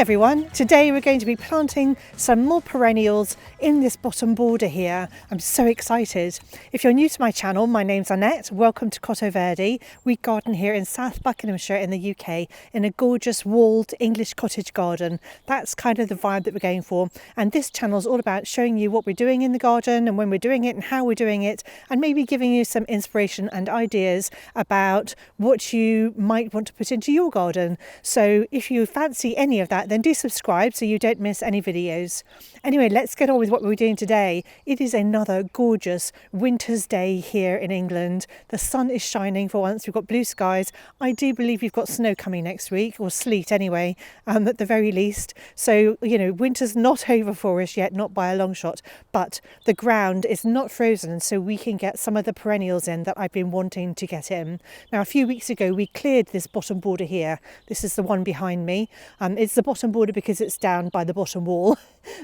everyone, today we're going to be planting some more perennials in this bottom border here. I'm so excited. If you're new to my channel, my name's Annette. Welcome to Cottoverdi. We garden here in South Buckinghamshire in the UK in a gorgeous walled English cottage garden. That's kind of the vibe that we're going for. And this channel is all about showing you what we're doing in the garden and when we're doing it and how we're doing it, and maybe giving you some inspiration and ideas about what you might want to put into your garden. So if you fancy any of that, then do subscribe so you don't miss any videos. Anyway, let's get on with what we're doing today. It is another gorgeous winter's day here in England. The sun is shining for once. We've got blue skies. I do believe we've got snow coming next week, or sleet anyway, at the very least. So, you know, winter's not over for us yet, not by a long shot, but the ground is not frozen, so we can get some of the perennials in that I've been wanting to get in. Now, a few weeks ago, we cleared this bottom border here. This is the one behind me. It's the bottom border because it's down by the bottom wall.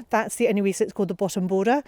That's the only reason it's called the bottom border.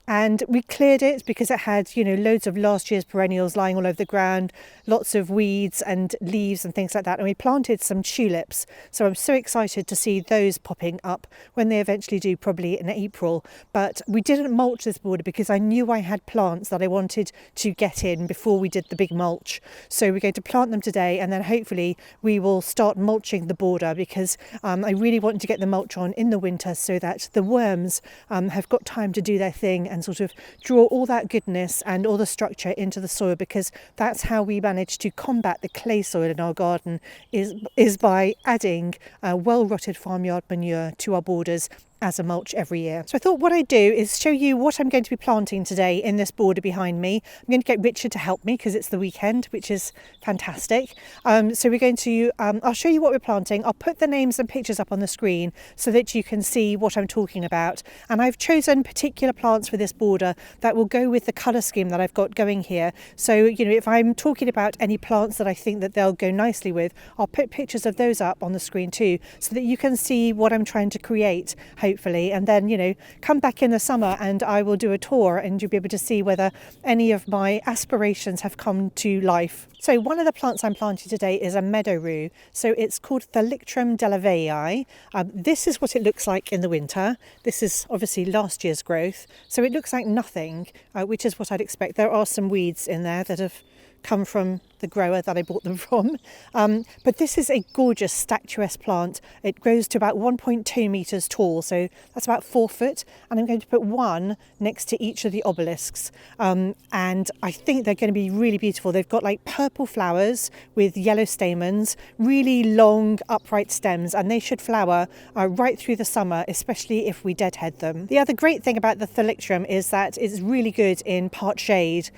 And we cleared it because it had, you know, loads of last year's perennials lying all over the ground, lots of weeds and leaves and things like that. And we planted some tulips. So I'm so excited to see those popping up when they eventually do, probably in April. But we didn't mulch this border because I knew I had plants that I wanted to get in before we did the big mulch. So we're going to plant them today, and then hopefully we will start mulching the border because I really want to get the mulch on in the winter so that the worms have got time to do their thing and sort of draw all that goodness and all the structure into the soil, because that's how we manage to combat the clay soil in our garden, is by adding well-rotted farmyard manure to our borders as a mulch every year. So I thought what I'd do is show you what I'm going to be planting today in this border behind me. I'm going to get Richard to help me because it's the weekend, which is fantastic. So we're going to, I'll show you what we're planting. I'll put the names and pictures up on the screen so that you can see what I'm talking about. And I've chosen particular plants for this border that will go with the colour scheme that I've got going here. So, you know, if I'm talking about any plants that I think that they'll go nicely with, I'll put pictures of those up on the screen too, so that you can see what I'm trying to create, hopefully, and then, you know, come back in the summer and I will do a tour and you'll be able to see whether any of my aspirations have come to life. So one of the plants I'm planting today is a meadow rue. So it's called Thalictrum delavii. This is what it looks like in the winter. This is obviously last year's growth, so it looks like nothing, which is what I'd expect. There are some weeds in there that have come from the grower that I bought them from. But this is a gorgeous statuesque plant. It grows to about 1.2 metres tall, so that's about 4 foot. And I'm going to put one next to each of the obelisks. And I think they're going to be really beautiful. They've got like purple flowers with yellow stamens, really long upright stems, and they should flower right through the summer, especially if we deadhead them. The other great thing about the Thalictrum is that it's really good in part shade.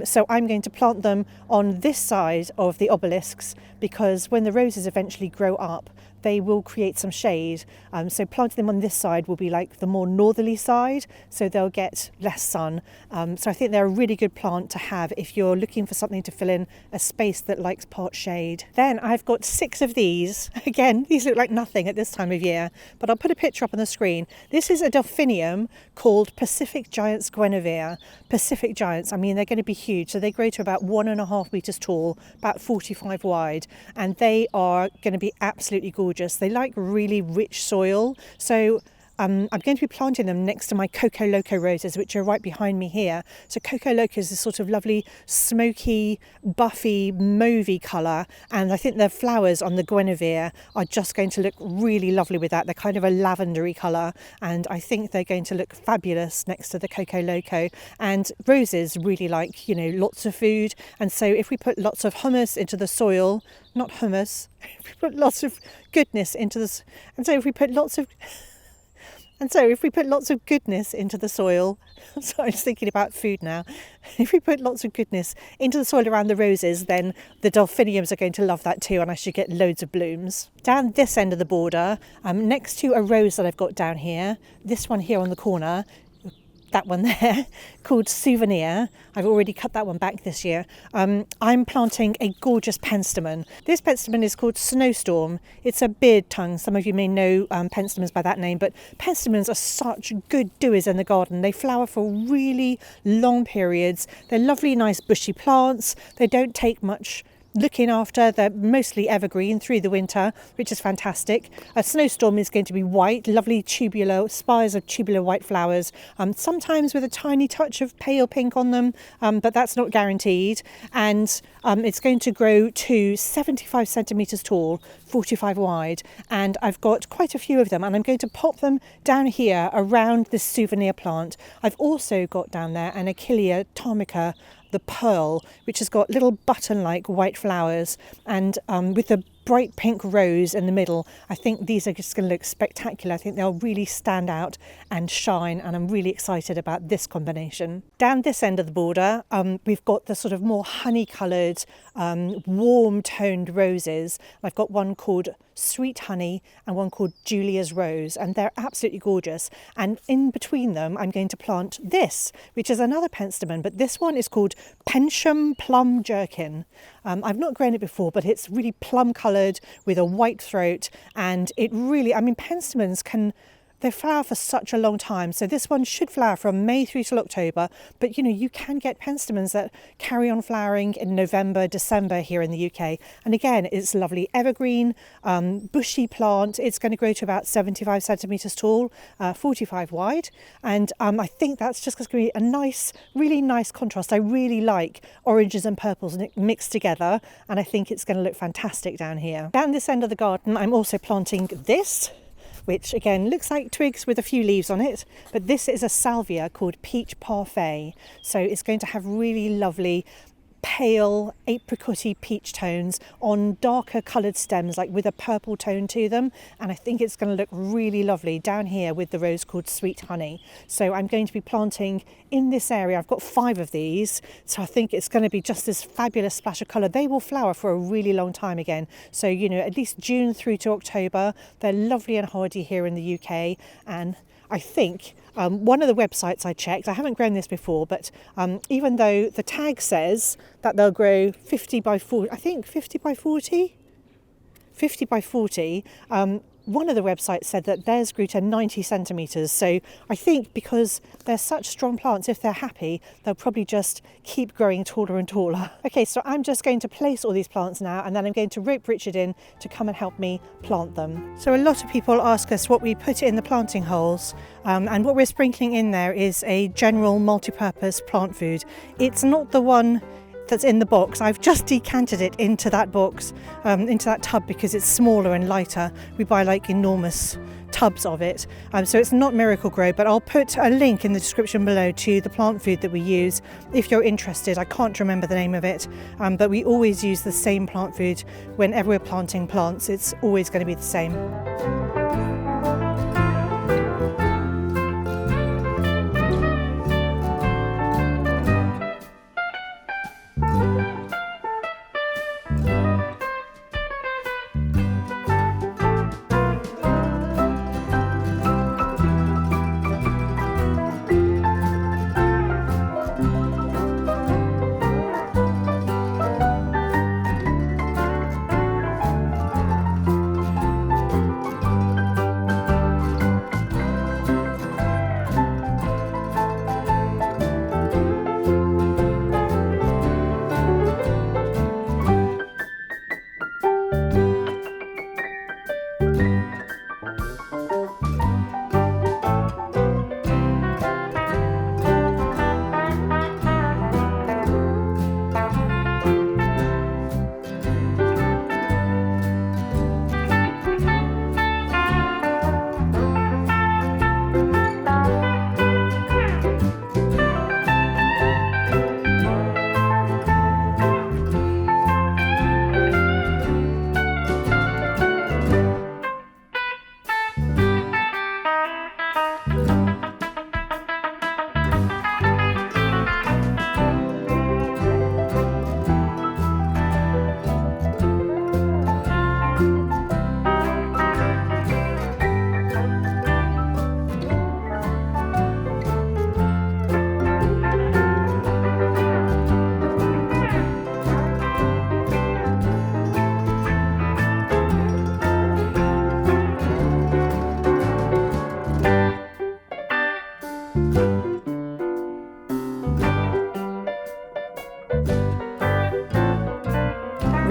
So I'm going to plant them on this side of the obelisks, because when the roses eventually grow up, they will create some shade. So planting them on this side will be like the more northerly side, so they'll get less sun. So I think they're a really good plant to have if you're looking for something to fill in a space that likes part shade. Then I've got 6 of these. Again, these look like nothing at this time of year, but I'll put a picture up on the screen. This is a delphinium called Pacific Giants Guinevere. Pacific Giants, I mean, they're going to be huge. So they grow to about 1.5 metres tall, about 45 wide, and they are going to be absolutely gorgeous. They like really rich soil. So I'm going to be planting them next to my Coco Loco roses, which are right behind me here. So Coco Loco is this sort of lovely, smoky, buffy, mauvey colour. And I think the flowers on the Guinevere are just going to look really lovely with that. They're kind of a lavendery colour. And I think they're going to look fabulous next to the Coco Loco. And roses really like, you know, lots of food. And so if we put lots of hummus into the soil, not hummus, if we put lots of goodness into this, and so if we put lots of goodness into the soil, so I'm just thinking about food now. If we put lots of goodness into the soil around the roses, then the delphiniums are going to love that too, and I should get loads of blooms. Down this end of the border, next to a rose that I've got down here, this one here on the corner, that one there, called Souvenir. I've already cut that one back this year. I'm planting a gorgeous penstemon. This penstemon is called Snowstorm. It's a beard tongue. Some of you may know penstemons by that name, but penstemons are such good doers in the garden. They flower for really long periods. They're lovely, nice bushy plants. They don't take much looking after. They're mostly evergreen through the winter, which is fantastic. A snowstorm is going to be white, lovely tubular, spires of tubular white flowers, sometimes with a tiny touch of pale pink on them, but that's not guaranteed. And it's going to grow to 75 centimetres tall, 45 wide, and I've got quite a few of them, and I'm going to pop them down here around this souvenir plant. I've also got down there an Achillea tarmica, the pearl, which has got little button-like white flowers, and with the bright pink rose in the middle. I think these are just going to look spectacular. I think they'll really stand out and shine, and I'm really excited about this combination. Down this end of the border, we've got the sort of more honey-coloured, warm-toned roses. I've got one called Sweet Honey and one called Julia's Rose, and they're absolutely gorgeous. And in between them, I'm going to plant this, which is another penstemon, but this one is called Pensham Plum Jerkin. I've not grown it before, but it's really plum coloured with a white throat, and it really, I mean, penstemons they flower for such a long time. So this one should flower from May through till October, but you can get penstemons that carry on flowering in November, December here in the UK. And again, it's lovely evergreen, bushy plant. It's going to grow to about 75 centimetres tall, 45 wide. And I think that's just going to be a nice, really nice contrast. I really like oranges and purples mixed together, and I think it's going to look fantastic down here. Down this end of the garden, I'm also planting this, which again looks like twigs with a few leaves on it, but this is a salvia called Peach Parfait. So it's going to have really lovely pale apricotty peach tones on darker coloured stems, like with a purple tone to them, and I think it's going to look really lovely down here with the rose called Sweet Honey. So I'm going to be planting in this area. I've got 5 of these, so I think it's going to be just this fabulous splash of colour. They will flower for a really long time again, so at least June through to October. They're lovely and hardy here in the UK, and I think one of the websites I checked, I haven't grown this before, but even though the tag says that they'll grow 50 by 40, I think 50 by 40? 50 by 40, one of the websites said that theirs grew to 90 centimetres. So I think because they're such strong plants, if they're happy, they'll probably just keep growing taller and taller. Okay, so I'm just going to place all these plants now, and then I'm going to rope Richard in to come and help me plant them. So a lot of people ask us what we put in the planting holes, and what we're sprinkling in there is a general multi-purpose plant food. It's not the one that's in the box. I've just decanted it into that box, into that tub, because it's smaller and lighter. We buy like enormous tubs of it, so it's not Miracle-Gro, but I'll put a link in the description below to the plant food that we use if you're interested. I can't remember the name of it, but we always use the same plant food whenever we're planting plants. It's always going to be the same.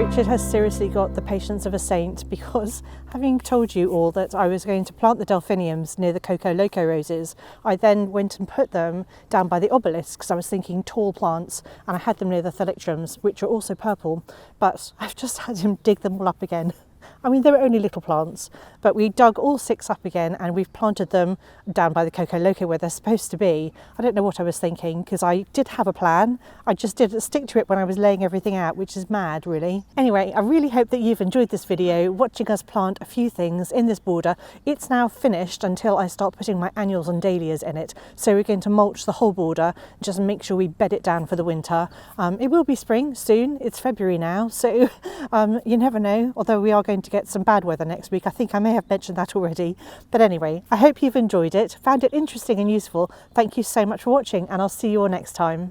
Richard has seriously got the patience of a saint, because having told you all that I was going to plant the delphiniums near the Coco Loco roses, I then went and put them down by the obelisk because I was thinking tall plants, and I had them near the thalictrums, which are also purple, but I've just had him dig them all up again. I mean, they were only little plants, but we dug all 6 up again and we've planted them down by the Coco Loco where they're supposed to be. I don't know what I was thinking, because I did have a plan. I just didn't stick to it when I was laying everything out, which is mad, really. Anyway, I really hope that you've enjoyed this video, watching us plant a few things in this border. It's now finished until I start putting my annuals and dahlias in it. So we're going to mulch the whole border, just make sure we bed it down for the winter. It will be spring soon. It's February now, so you never know, although we are going to get some bad weather next week. I think I may have mentioned that already. But anyway, I hope you've enjoyed it, found it interesting and useful. Thank you so much for watching, and I'll see you all next time.